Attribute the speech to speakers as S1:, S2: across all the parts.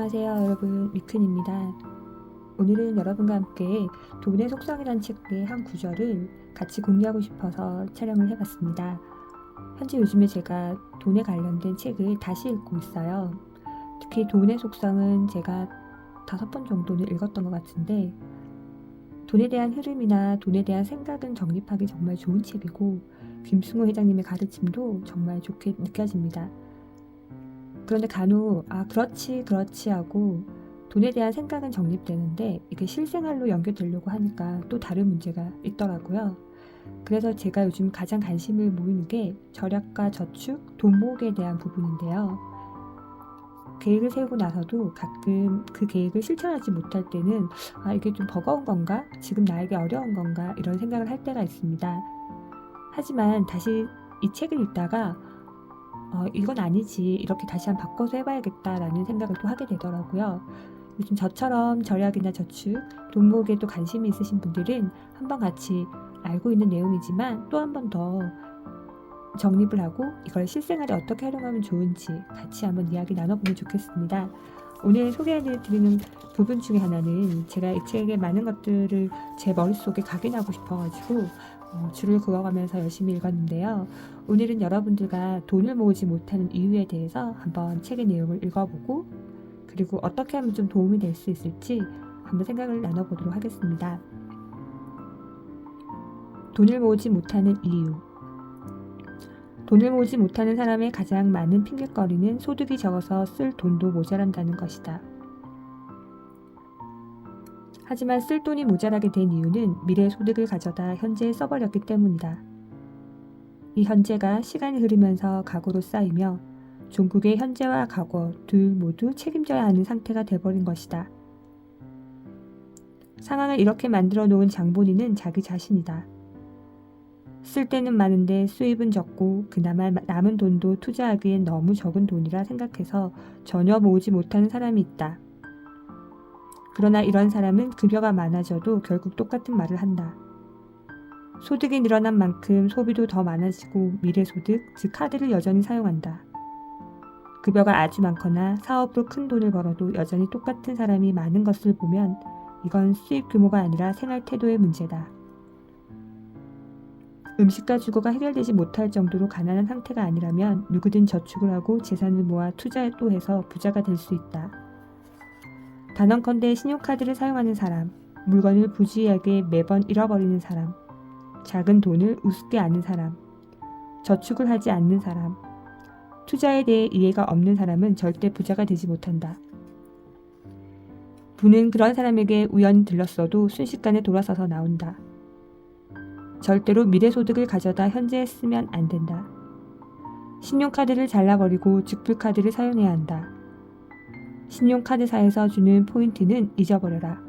S1: 안녕하세요 여러분, 미큰입니다. 오늘은 여러분과 함께 돈의 속성이란 책의 한 구절을 같이 공유하고 싶어서 촬영을 해봤습니다. 현재 요즘에 제가 돈에 관련된 책을 다시 읽고 있어요. 특히 돈의 속성은 제가 5번 정도는 읽었던 것 같은데, 돈에 대한 흐름이나 돈에 대한 생각은 정립하기 정말 좋은 책이고, 김승호 회장님의 가르침도 정말 좋게 느껴집니다. 그런데 간혹 그렇지 하고 돈에 대한 생각은 정립되는데 이게 실생활로 연결되려고 하니까 또 다른 문제가 있더라고요. 그래서 제가 요즘 가장 관심을 모이는 게 절약과 저축, 돈 모으기에 대한 부분인데요. 계획을 세우고 나서도 가끔 그 계획을 실천하지 못할 때는 이게 좀 버거운 건가? 지금 나에게 어려운 건가? 이런 생각을 할 때가 있습니다. 하지만 다시 이 책을 읽다가 이건 아니지. 이렇게 다시 한번 바꿔서 해봐야겠다라는 생각을 또 하게 되더라고요. 요즘 저처럼 절약이나 저축, 돈 모으기에 또 관심이 있으신 분들은 한번 같이 알고 있는 내용이지만 또 한 번 더 정립을 하고 이걸 실생활에 어떻게 활용하면 좋은지 같이 한번 이야기 나눠보면 좋겠습니다. 오늘 소개해드리는 부분 중에 하나는 제가 이 책의 많은 것들을 제 머릿속에 각인하고 싶어가지고 줄을 그어가면서 열심히 읽었는데요. 오늘은 여러분들과 돈을 모으지 못하는 이유에 대해서 한번 책의 내용을 읽어보고 그리고 어떻게 하면 좀 도움이 될 수 있을지 한번 생각을 나눠보도록 하겠습니다. 돈을 모으지 못하는 이유. 돈을 모으지 못하는 사람의 가장 많은 핑곗거리는 소득이 적어서 쓸 돈도 모자란다는 것이다. 하지만 쓸 돈이 모자라게 된 이유는 미래 소득을 가져다 현재에 써버렸기 때문이다. 이 현재가 시간이 흐르면서 과거로 쌓이며 종국의 현재와 과거 둘 모두 책임져야 하는 상태가 돼버린 것이다. 상황을 이렇게 만들어 놓은 장본인은 자기 자신이다. 쓸 때는 많은데 수입은 적고 그나마 남은 돈도 투자하기엔 너무 적은 돈이라 생각해서 전혀 모으지 못하는 사람이 있다. 그러나 이런 사람은 급여가 많아져도 결국 똑같은 말을 한다. 소득이 늘어난 만큼 소비도 더 많아지고 미래소득, 즉 카드를 여전히 사용한다. 급여가 아주 많거나 사업으로 큰 돈을 벌어도 여전히 똑같은 사람이 많은 것을 보면 이건 수입 규모가 아니라 생활 태도의 문제다. 음식과 주거가 해결되지 못할 정도로 가난한 상태가 아니라면 누구든 저축을 하고 재산을 모아 투자도 해서 부자가 될 수 있다. 단언컨대 신용카드를 사용하는 사람, 물건을 부주의하게 매번 잃어버리는 사람, 작은 돈을 우습게 아는 사람, 저축을 하지 않는 사람, 투자에 대해 이해가 없는 사람은 절대 부자가 되지 못한다. 부는 그런 사람에게 우연히 들렀어도 순식간에 돌아서서 나온다. 절대로 미래소득을 가져다 현재에 쓰면 안 된다. 신용카드를 잘라버리고 직불카드를 사용해야 한다. 신용카드사에서 주는 포인트는 잊어버려라.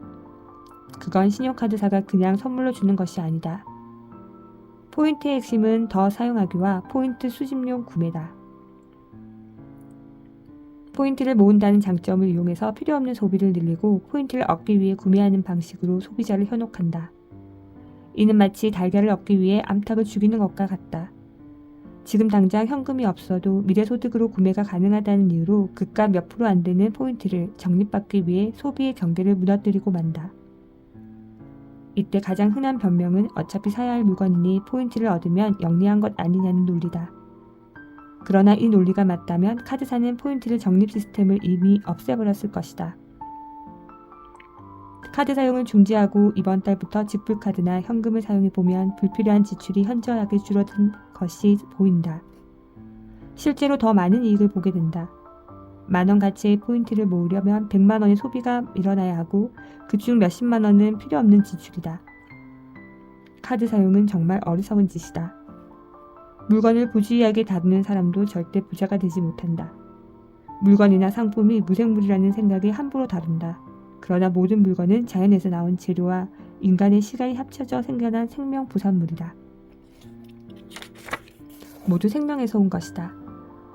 S1: 그건 신용카드사가 그냥 선물로 주는 것이 아니다. 포인트의 핵심은 더 사용하기와 포인트 수집용 구매다. 포인트를 모은다는 장점을 이용해서 필요없는 소비를 늘리고 포인트를 얻기 위해 구매하는 방식으로 소비자를 현혹한다. 이는 마치 달걀을 얻기 위해 암탉을 죽이는 것과 같다. 지금 당장 현금이 없어도 미래소득으로 구매가 가능하다는 이유로 그깟 몇 프로 안 되는 포인트를 적립받기 위해 소비의 경계를 무너뜨리고 만다. 이때 가장 흔한 변명은 어차피 사야 할 물건이니 포인트를 얻으면 영리한 것 아니냐는 논리다. 그러나 이 논리가 맞다면 카드사는 포인트를 적립 시스템을 이미 없애버렸을 것이다. 카드 사용을 중지하고 이번 달부터 직불카드나 현금을 사용해보면 불필요한 지출이 현저하게 줄어든 것이 보인다. 실제로 더 많은 이익을 보게 된다. 10,000원 가치의 포인트를 모으려면 100만 원의 소비가 일어나야 하고 그중 몇십만 원은 필요 없는 지출이다. 카드 사용은 정말 어리석은 짓이다. 물건을 부주의하게 다루는 사람도 절대 부자가 되지 못한다. 물건이나 상품이 무생물이라는 생각에 함부로 다룬다. 그러나 모든 물건은 자연에서 나온 재료와 인간의 시간이 합쳐져 생겨난 생명 부산물이다. 모두 생명에서 온 것이다.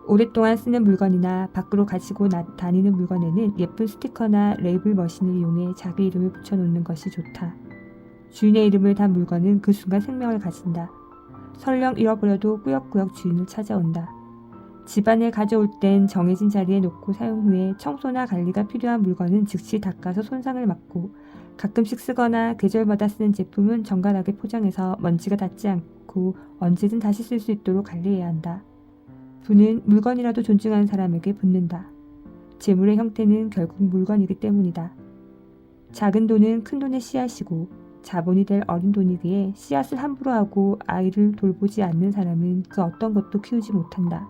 S1: 오랫동안 쓰는 물건이나 밖으로 가지고 다니는 물건에는 예쁜 스티커나 레이블 머신을 이용해 자기 이름을 붙여놓는 것이 좋다. 주인의 이름을 단 물건은 그 순간 생명을 가진다. 설령 잃어버려도 꾸역꾸역 주인을 찾아온다. 집안에 가져올 땐 정해진 자리에 놓고 사용 후에 청소나 관리가 필요한 물건은 즉시 닦아서 손상을 막고, 가끔씩 쓰거나 계절마다 쓰는 제품은 정갈하게 포장해서 먼지가 닿지 않고 언제든 다시 쓸 수 있도록 관리해야 한다. 부는 물건이라도 존중하는 사람에게 붙는다. 재물의 형태는 결국 물건이기 때문이다. 작은 돈은 큰 돈의 씨앗이고 자본이 될 어린 돈이기에 씨앗을 함부로 하고 아이를 돌보지 않는 사람은 그 어떤 것도 키우지 못한다.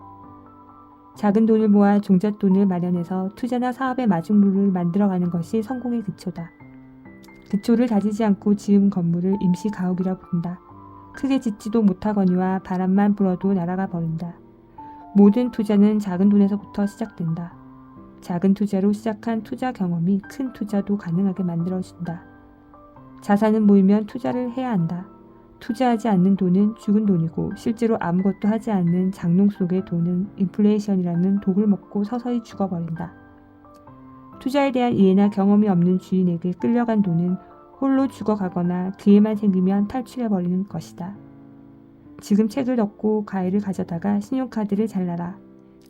S1: 작은 돈을 모아 종잣돈을 마련해서 투자나 사업의 마중물을 만들어가는 것이 성공의 기초다. 기초를 다지지 않고 지은 건물을 임시 가옥이라 부른다. 크게 짓지도 못하거니와 바람만 불어도 날아가 버린다. 모든 투자는 작은 돈에서부터 시작된다. 작은 투자로 시작한 투자 경험이 큰 투자도 가능하게 만들어준다. 자산은 모이면 투자를 해야 한다. 투자하지 않는 돈은 죽은 돈이고 실제로 아무것도 하지 않는 장롱 속의 돈은 인플레이션이라는 독을 먹고 서서히 죽어버린다. 투자에 대한 이해나 경험이 없는 주인에게 끌려간 돈은 홀로 죽어가거나 기회만 생기면 탈출해버리는 것이다. 지금 책을 덮고 과일을 가져다가 신용카드를 잘라라.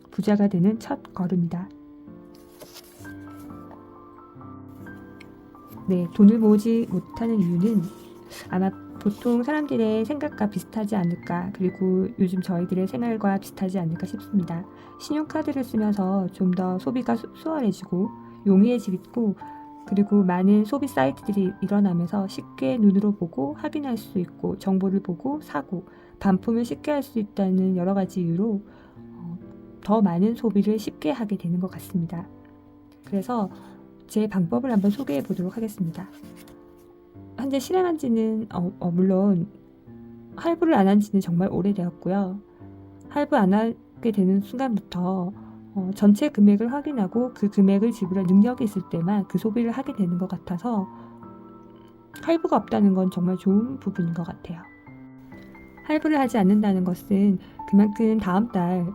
S1: 부자가 되는 첫 걸음이다. 네, 돈을 모으지 못하는 이유는 아마 보통 사람들의 생각과 비슷하지 않을까, 그리고 요즘 저희들의 생활과 비슷하지 않을까 싶습니다. 신용카드를 쓰면서 좀 더 소비가 수월해지고 용이해지고, 그리고 많은 소비 사이트들이 일어나면서 쉽게 눈으로 보고 확인할 수 있고 정보를 보고 사고 반품을 쉽게 할 수 있다는 여러 가지 이유로 더 많은 소비를 쉽게 하게 되는 것 같습니다. 그래서 제 방법을 한번 소개해 보도록 하겠습니다. 현재 실행한 지는 물론 할부를 안 한 지는 정말 오래되었고요. 할부 안 하게 되는 순간부터 전체 금액을 확인하고 그 금액을 지불할 능력이 있을 때만 그 소비를 하게 되는 것 같아서 할부가 없다는 건 정말 좋은 부분인 것 같아요. 할부를 하지 않는다는 것은 그만큼 다음 달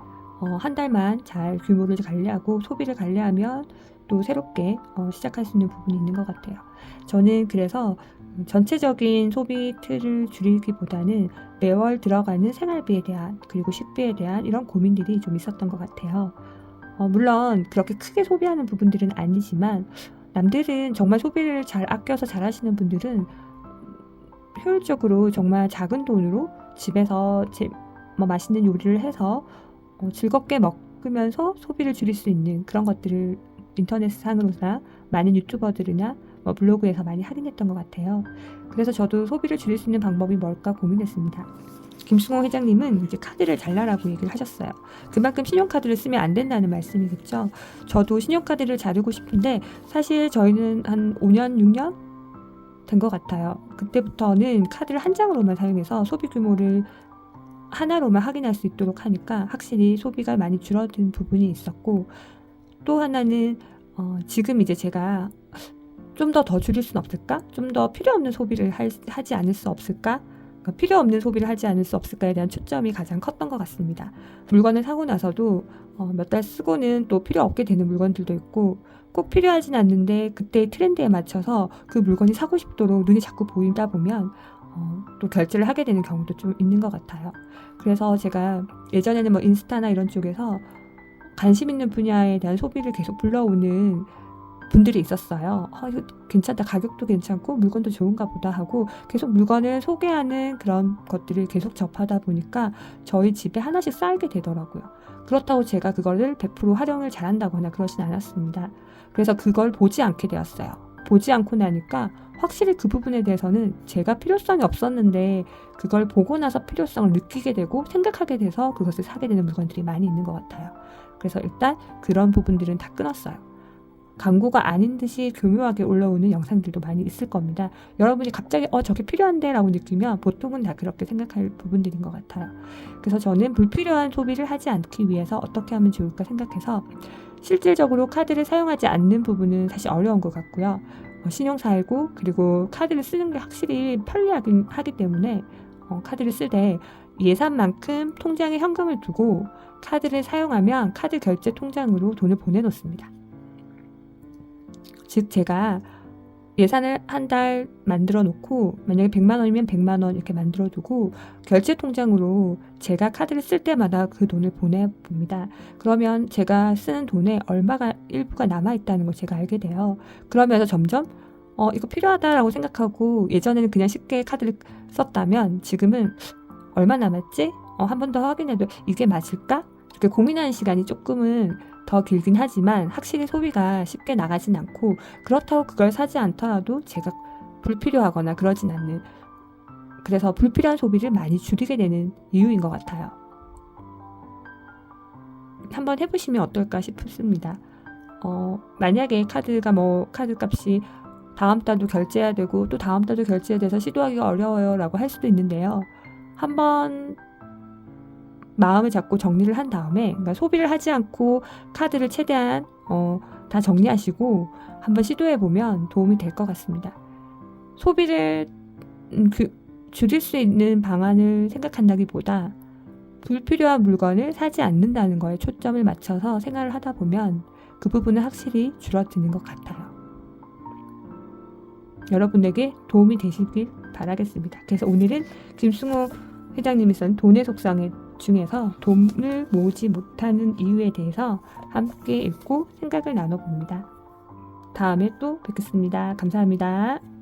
S1: 한 달만 잘 규모를 관리하고 소비를 관리하면 또 새롭게 시작할 수 있는 부분이 있는 것 같아요. 저는 그래서 전체적인 소비 틀을 줄이기보다는 매월 들어가는 생활비에 대한, 그리고 식비에 대한 이런 고민들이 좀 있었던 것 같아요. 물론 그렇게 크게 소비하는 부분들은 아니지만 남들은 정말 소비를 잘 아껴서 잘 하시는 분들은 효율적으로 정말 작은 돈으로 집에서 맛있는 요리를 해서 즐겁게 먹으면서 소비를 줄일 수 있는 그런 것들을 인터넷상으로나 많은 유튜버들이나 블로그에서 많이 하긴 했던 것 같아요. 그래서 저도 소비를 줄일 수 있는 방법이 뭘까 고민했습니다. 김승호 회장님은 이제 카드를 잘라라고 얘기를 하셨어요. 그만큼 신용카드를 쓰면 안 된다는 말씀이겠죠. 저도 신용카드를 자르고 싶은데 사실 저희는 한 5년, 6년 된 것 같아요. 그때부터는 카드를 한 장으로만 사용해서 소비 규모를 하나로만 확인할 수 있도록 하니까 확실히 소비가 많이 줄어든 부분이 있었고, 또 하나는 지금 이제 제가 좀 더 줄일 수는 없을까? 좀 더 필요 없는 소비를 하지 않을 수 없을까? 그러니까 필요 없는 소비를 하지 않을 수 없을까에 대한 초점이 가장 컸던 것 같습니다. 물건을 사고 나서도 몇 달 쓰고는 또 필요 없게 되는 물건들도 있고, 꼭 필요하진 않는데 그때의 트렌드에 맞춰서 그 물건이 사고 싶도록 눈이 자꾸 보이다 보면 또 결제를 하게 되는 경우도 좀 있는 것 같아요. 그래서 제가 예전에는 인스타나 이런 쪽에서 관심 있는 분야에 대한 소비를 계속 불러오는 분들이 있었어요. 이거 괜찮다, 가격도 괜찮고 물건도 좋은가 보다 하고 계속 물건을 소개하는 그런 것들을 계속 접하다 보니까 저희 집에 하나씩 쌓이게 되더라고요. 그렇다고 제가 그거를 100% 활용을 잘한다거나 그러진 않았습니다. 그래서 그걸 보지 않게 되었어요. 보지 않고 나니까 확실히 그 부분에 대해서는 제가 필요성이 없었는데 그걸 보고 나서 필요성을 느끼게 되고 생각하게 돼서 그것을 사게 되는 물건들이 많이 있는 것 같아요. 그래서 일단 그런 부분들은 다 끊었어요. 광고가 아닌 듯이 교묘하게 올라오는 영상들도 많이 있을 겁니다. 여러분이 갑자기 저게 필요한데 라고 느끼면 보통은 다 그렇게 생각할 부분들인 것 같아요. 그래서 저는 불필요한 소비를 하지 않기 위해서 어떻게 하면 좋을까 생각해서 실질적으로 카드를 사용하지 않는 부분은 사실 어려운 것 같고요. 신용사이고 그리고 카드를 쓰는 게 확실히 편리하긴 하기 때문에 카드를 쓸 때 예산만큼 통장에 현금을 두고 카드를 사용하면 카드 결제 통장으로 돈을 보내놓습니다. 즉 제가 예산을 한 달 만들어 놓고 만약에 100만 원이면 100만 원 이렇게 만들어 두고 결제 통장으로 제가 카드를 쓸 때마다 그 돈을 보내 봅니다. 그러면 제가 쓰는 돈에 얼마가 일부가 남아 있다는 걸 제가 알게 돼요. 그러면서 점점 이거 필요하다라고 생각하고 예전에는 그냥 쉽게 카드를 썼다면 지금은 얼마 남았지? 한 번 더 확인해도 이게 맞을까? 이렇게 고민하는 시간이 조금은 더 길긴 하지만 확실히 소비가 쉽게 나가진 않고 그렇다고 그걸 사지 않더라도 제가 불필요하거나 그러진 않는 그래서 불필요한 소비를 많이 줄이게 되는 이유인 것 같아요. 한번 해보시면 어떨까 싶습니다. 만약에 카드 값이 다음 달도 결제해야 되고 또 다음 달도 결제해야 돼서 시도하기가 어려워요 라고 할 수도 있는데요. 한번 마음을 잡고 정리를 한 다음에 그러니까 소비를 하지 않고 카드를 최대한 다 정리하시고 한번 시도해보면 도움이 될 것 같습니다. 소비를 줄일 수 있는 방안을 생각한다기보다 불필요한 물건을 사지 않는다는 거에 초점을 맞춰서 생활을 하다 보면 그 부분은 확실히 줄어드는 것 같아요. 여러분에게 도움이 되시길 바라겠습니다. 그래서 오늘은 김승호 회장님이 쓴 돈의 속성 중에서 돈을 모으지 못하는 이유에 대해서 함께 읽고 생각을 나눠봅니다. 다음에 또 뵙겠습니다. 감사합니다.